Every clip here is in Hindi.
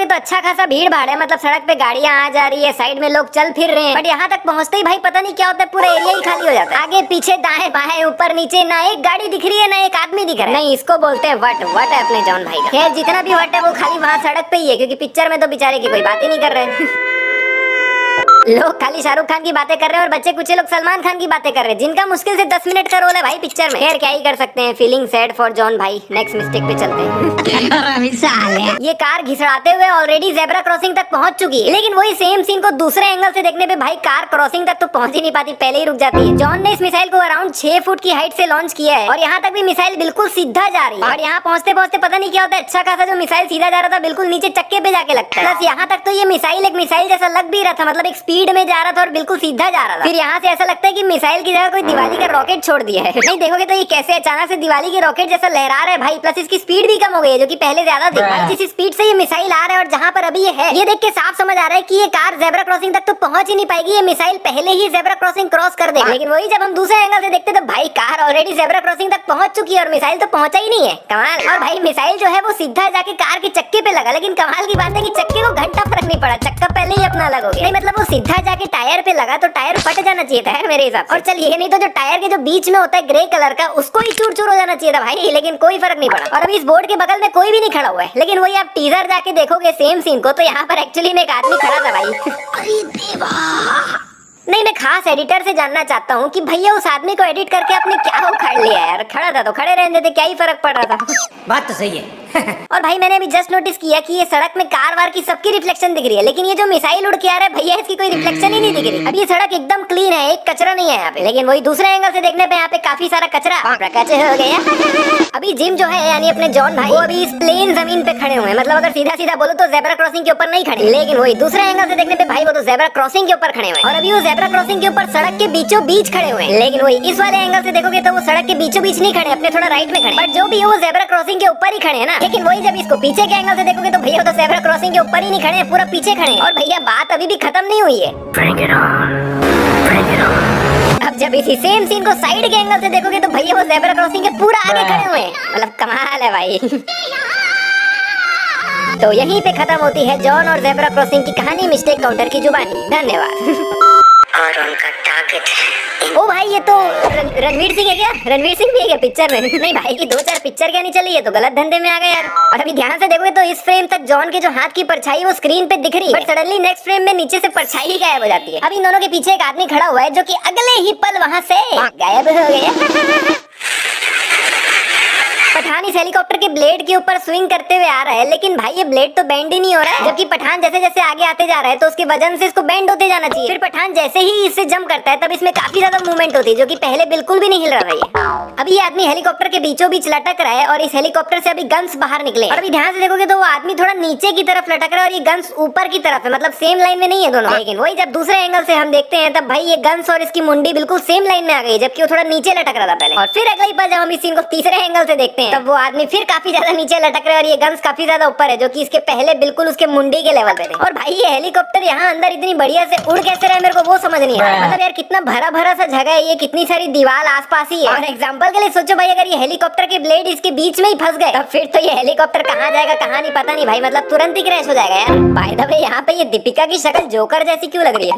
देखोगे तो अच्छा खासा भीड़ भाड़ है, मतलब सड़क पे गाड़ियां आ जा रही है, साइड में लोग चल फिर रहे हैं। बट यहाँ तक पहुँचते ही भाई पता नहीं क्या होता है, पूरा एरिया ही खाली हो जाता है। आगे पीछे दाएं बाएं ऊपर नीचे ना एक गाड़ी दिख रही है ना एक आदमी दिख रहा है। नहीं, इसको बोलते हैं वट। वट है अपने जॉन भाई का। खैर जितना भी वट है वो खाली वहाँ सड़क पे ही है, क्योंकि पिक्चर में तो बेचारे की कोई बात ही नहीं कर रहे लोग खाली शाहरुख खान की बातें कर रहे हैं और बच्चे कुछ लोग सलमान खान की बातें कर रहे हैं, जिनका मुश्किल से 10 मिनट का रोल है भाई पिक्चर में। खैर क्या ही कर सकते हैं, फीलिंग सैड फॉर जॉन भाई। नेक्स्ट मिस्टेक पे चलते हैं ये कार घिसड़ाते हुए ऑलरेडी जेब्रा क्रॉसिंग तक पहुंच चुकी है, लेकिन वही सेम सीन को दूसरे एंगल से देखने पे भाई कार क्रॉसिंग तक तो पहुंच ही नहीं पाती, पहले ही रुक जाती है। जॉन ने इस मिसाइल को अराउंड 6 फुट की हाइट से लॉन्च किया है और यहाँ तक भी मिसाइल बिल्कुल सीधा जा रही है। और यहाँ पहुंचते पहुंचते पता नहीं क्या होता है, अच्छा खासा जो मिसाइल सीधा जा रहा था बिल्कुल नीचे चक्के पे जाके लगता है। प्लस यहाँ तक तो ये मिसाइल एक मिसाइल जैसा लग भी रहा था, मतलब एक स्पीड में जा रहा था और बिल्कुल सीधा जा रहा था। फिर यहाँ से ऐसा लगता है कि मिसाइल की जगह कोई दिवाली का रॉकेट छोड़ दिया है। नहीं देखोगे तो ये कैसे अचानक से दिवाली के रॉकेट जैसा लहरा रहा है भाई। प्लस इसकी स्पीड भी कम हो गई है, जो कि पहले ज्यादा थी। जिस स्पीड से ये मिसाइल आ रहा है और जहाँ पर अभी ये है, ये देख के साफ समझ आ रहा है कि ये कार जेब्रा क्रॉसिंग तक तो पहुंच ही नहीं पाएगी, ये मिसाइल पहले ही जेब्रा क्रॉसिंग क्रॉस कर देगा। लेकिन वही जब हम दूसरे एंगल से देखते तो भाई कार ऑलरेडी जेब्रा क्रॉसिंग तक पहुंच चुकी है और मिसाइल तो पहुंचा ही नहीं है। कमाल। और भाई मिसाइल जो है वो सीधा जाके कार के चक्के पे लगा, लेकिन कमाल की बात है कि चक्के को घंटा फर्क नहीं पड़ा, चक्का पहले ही अपना अलग हो गया। नहीं मतलब वो सीधा जाके टायर पे लगा तो टायर फट जाना चाहिए था मेरे हिसाब से। और चल ये नहीं तो जो टायर के जो बीच में होता है ग्रे कलर का, उसको ही चूर चूर हो जाना चाहिए था भाई, लेकिन कोई फर्क नहीं पड़ा। और अभी इस बोर्ड के बगल में कोई भी नहीं खड़ा हुआ है, लेकिन वही आप टीजर जाके देखोगे सेम सीन को तो यहाँ पर एक्चुअली में एक आदमी खड़ा था भाई। अरे देवा। नहीं मैं खास एडिटर से जानना चाहता हूँ कि भैया उस आदमी को एडिट करके आपने क्या उखाड़ लिया यार, खड़ा था तो खड़े रहने देते, क्या ही फर्क पड़ रहा था। बात तो सही है और भाई मैंने अभी जस्ट नोटिस किया कि ये सड़क में कार वार की सबकी रिफ्लेक्शन दिख रही है, लेकिन ये जो मिसाइल उड़ के आ रहा है भैया इसकी कोई रिफ्लेक्शन ही नहीं दिख रही। अब ये सड़क एकदम क्लीन है, एक कचरा नहीं है यहाँ पे, लेकिन वही दूसरे एंगल से देखने पे यहाँ पे काफी सारा कचरा प्रकाश हो गया। अभी जिम जो है यानी अपने जॉन भाई, वो अभी इस प्लेन जमीन पे खड़े हुए हैं, मतलब अगर सीधा सीधा बोलो तो जेब्रा क्रॉसिंग के ऊपर नहीं खड़े, लेकिन वही दूसरे एंगल से देखने पे भाई वो तो जेब्रा क्रॉसिंग के ऊपर खड़े हुए हैं। और अभी वो जेब्रा क्रॉसिंग के ऊपर सड़क के बीचों बीच खड़े हुए हैं, लेकिन वही इस वाले एंगल से देखोगे तो वो सड़क के बीचों बीच नहीं खड़े, अपने थोड़ा राइट में खड़े। बट जो भी है वो जेब्रा क्रॉसिंग के ऊपर ही खड़े हैं ना। लेकिन वही जब इसको पीछे के एंगल से देखोगे तो भैया तो जेब्रा क्रॉसिंग के ऊपर ही नहीं खड़े हैं, पूरा पीछे खड़े हैं। और भैया बात अभी भी खत्म नहीं हुई है। अब जब इसी सेम सीन को साइड के एंगल से देखोगे तो भैया वो जेब्रा क्रॉसिंग के पूरा आगे खड़े हुए हैं, मतलब कमाल है भाई। तो यहीं पे खत्म होती है जॉन और जेब्रा क्रॉसिंग की कहानी मिस्टेक काउंटर की जुबानी। धन्यवाद। और उनका टारगेट ओ भाई ये तो रणवीर सिंह है क्या? रणवीर सिंह भी है क्या पिक्चर में? नहीं भाई की 2-4 पिक्चर क्या नहीं चली है, तो गलत धंधे में आ गए यार। और अभी ध्यान से देखोगे तो इस फ्रेम तक जॉन के जो हाथ की परछाई वो स्क्रीन पे दिख रही है, बट सडनली नेक्स्ट फ्रेम में नीचे से परछाई ही गायब हो जाती है। अब इन दोनों के पीछे एक आदमी खड़ा हुआ है जो कि अगले ही पल वहाँ से गायब हो गया। पठान इस हेलीकॉप्टर के ब्लेड के ऊपर स्विंग करते हुए आ रहा है, लेकिन भाई ये ब्लेड तो बेंड ही नहीं हो रहा है, जबकि पठान जैसे जैसे आगे आते जा रहा है तो उसके वजन से इसको बेंड होते जाना चाहिए। फिर पठान जैसे ही इससे जंप करता है तब इसमें काफी ज्यादा मूवमेंट होती है, जो कि पहले बिल्कुल भी नहीं हिल रहा है। अभी ये आदमी हेलीकॉप्टर के बीचों बीच लटक रहा है और इस हेलीकॉप्टर से अभी गन्स बाहर निकले। और अभी ध्यान से देखोगे तो वो आदमी थोड़ा नीचे की तरफ लटक रहा है और ये गन्स ऊपर की तरफ है, मतलब सेम लाइन में नहीं है दोनों। लेकिन वही जब दूसरे एंगल से हम देखते हैं तब भाई ये गन्स और इसकी मुंडी बिल्कुल सेम लाइन में आ गई, जबकि वो थोड़ा नीचे लटक रहा था पहले। और फिर अगले ही पल जब हम इस सीन को तीसरे एंगल से देखते हैं तब वो आदमी फिर काफी ज्यादा नीचे लटक रहे और ये गन्स काफी ज्यादा ऊपर है, जो कि इसके पहले बिल्कुल उसके मुंडी के लेवल पे थे। और भाई ये हेलीकॉप्टर यहाँ अंदर इतनी बढ़िया से उड़ कैसे रहा है मेरे को वो समझ नहीं आ रहा। मतलब यार कितना भरा भरा सा जगह है ये, कितनी सारी दीवार आसपास ही है। और एग्जांपल के लिए सोचो भाई अगर ये हेलीकॉप्टर के ब्लेड इसके बीच में ही फंस गए तो फिर तो ये हेलीकॉप्टर कहाँ जाएगा कहाँ नहीं पता नहीं भाई, मतलब तुरंत ही क्रैश हो जाएगा यार। बाय द वे यहाँ पे ये दीपिका की शक्ल जोकर जैसी क्यों लग रही है?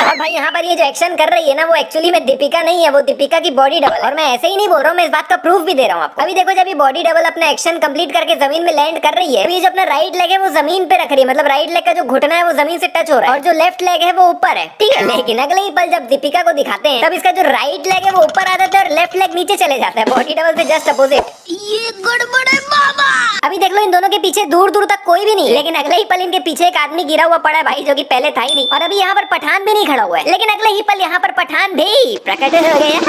और भाई यहाँ पर ये जो एक्शन कर रही है ना वो एक्चुअली में दीपिका नहीं है, वो दीपिका की बॉडी डबल। और मैं ऐसे ही नहीं बोल रहा हूँ, मैं इस बात का प्रूफ भी दे रहा हूँ आपको। अभी देखो जब ये बॉडी डबल अपना एक्शन कंप्लीट करके जमीन में लैंड कर रही है, ये जो अपना राइट लेग है वो जमीन पे रख रही है, मतलब राइट लेग का जो घुटना है वो जमीन से टच हो रहा है और जो लेफ्ट लेग है वो ऊपर है, ठीक है। लेकिन अगले ही पल जब दीपिका को दिखाते हैं तब इसका जो राइट लेग है वो ऊपर आ जाता है और लेफ्ट लेग नीचे चले जाता है, बॉडी डबल से जस्ट अपोजिट। ये गड़बड़ है बाबा। अभी देख लो इन दोनों के पीछे दूर दूर तक कोई भी नहीं, लेकिन अगले ही पल इनके पीछे एक आदमी गिरा हुआ पड़ा है भाई, जो कि पहले था ही नहीं। और अभी यहाँ पर पठान भी नहीं खड़ा हुआ है, लेकिन अगले ही पल यहाँ पर पठान भी प्रकट हो गया।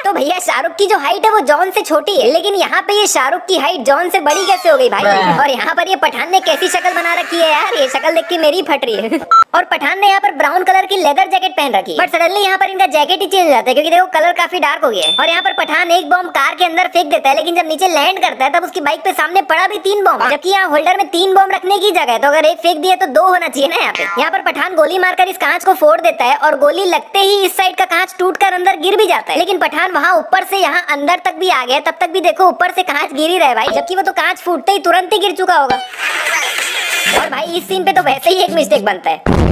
तो भैया शाहरुख की जो हाइट है वो जॉन से छोटी है, लेकिन यहाँ पे ये शाहरुख की हाइट जॉन से बड़ी कैसे हो गई भाई? और यहाँ पर ये पठान ने कैसी शक्ल बना रखी है यार, ये शक्ल देख के मेरी फट रही है। और पठान ने यहाँ पर ब्राउन कलर की लेदर जैकेट पहन रखी है, बट सडनली यहाँ पर इनका जैकेट ही चेंज हो जाता है क्योंकि देखो कलर काफी डार्क हो गया है। और यहाँ पर पठान एक बॉम्ब कार के अंदर फेंक देता है, लेकिन जब नीचे लैंड करता है तब उसकी बाइक पे सामने पड़ा भी 3 बॉम्ब, जबकि यहाँ होल्डर में 3 बॉम्ब रखने की जगह है, तो अगर एक फेंक दिया तो 2 होना चाहिए ना। यहाँ पर पठान गोली मारकर इस कांच को फोड़ देता है है और गोली लगते ही इस साइड का कांच टूटकर अंदर गिर भी जाता है। लेकिन पठान वहाँ ऊपर से यहाँ अंदर तक भी आ गया, तब तक भी देखो ऊपर से कांच गिर ही रहे भाई, जबकि वो तो कांच फूटते ही तुरंत ही गिर चुका होगा। और भाई इस सीन पे तो वैसे ही एक मिस्टेक बनता है।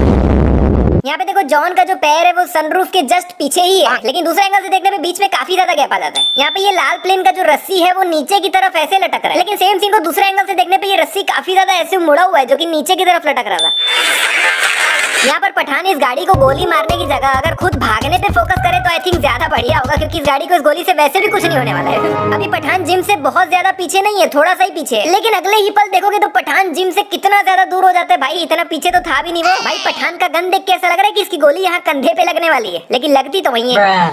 यहाँ पे देखो जॉन का जो पैर है वो सनरूफ के जस्ट पीछे ही है, लेकिन दूसरे एंगल से देखने पे बीच में काफी ज्यादा गैप आ जाता है। यहाँ पे ये लाल प्लेन का जो रस्सी है वो नीचे की तरफ ऐसे लटक रहा है, लेकिन सेम सीन को दूसरे एंगल से देखने पे ये रस्सी काफी ज्यादा ऐसे मुड़ा हुआ है जो कि नीचे की तरफ लटक रहा था। यहाँ पर पठान इस गाड़ी को गोली मारने की जगह अगर खुद भागने पे फोकस करे तो आई थिंक ज्यादा बढ़िया होगा, क्योंकि इस गाड़ी को इस गोली से वैसे भी कुछ नहीं होने वाला है। अभी पठान जिम से बहुत ज्यादा पीछे नहीं है, थोड़ा सा ही पीछे है, लेकिन अगले ही पल देखोगे तो पठान जिम से कितना ज्यादा दूर हो जाता है। भाई इतना पीछे तो था भी नहीं वो। भाई पठान का गन देख के ऐसा लग रहा है कि इसकी गोली यहाँ कंधे पे लगने वाली है, लेकिन लगती तो वही है।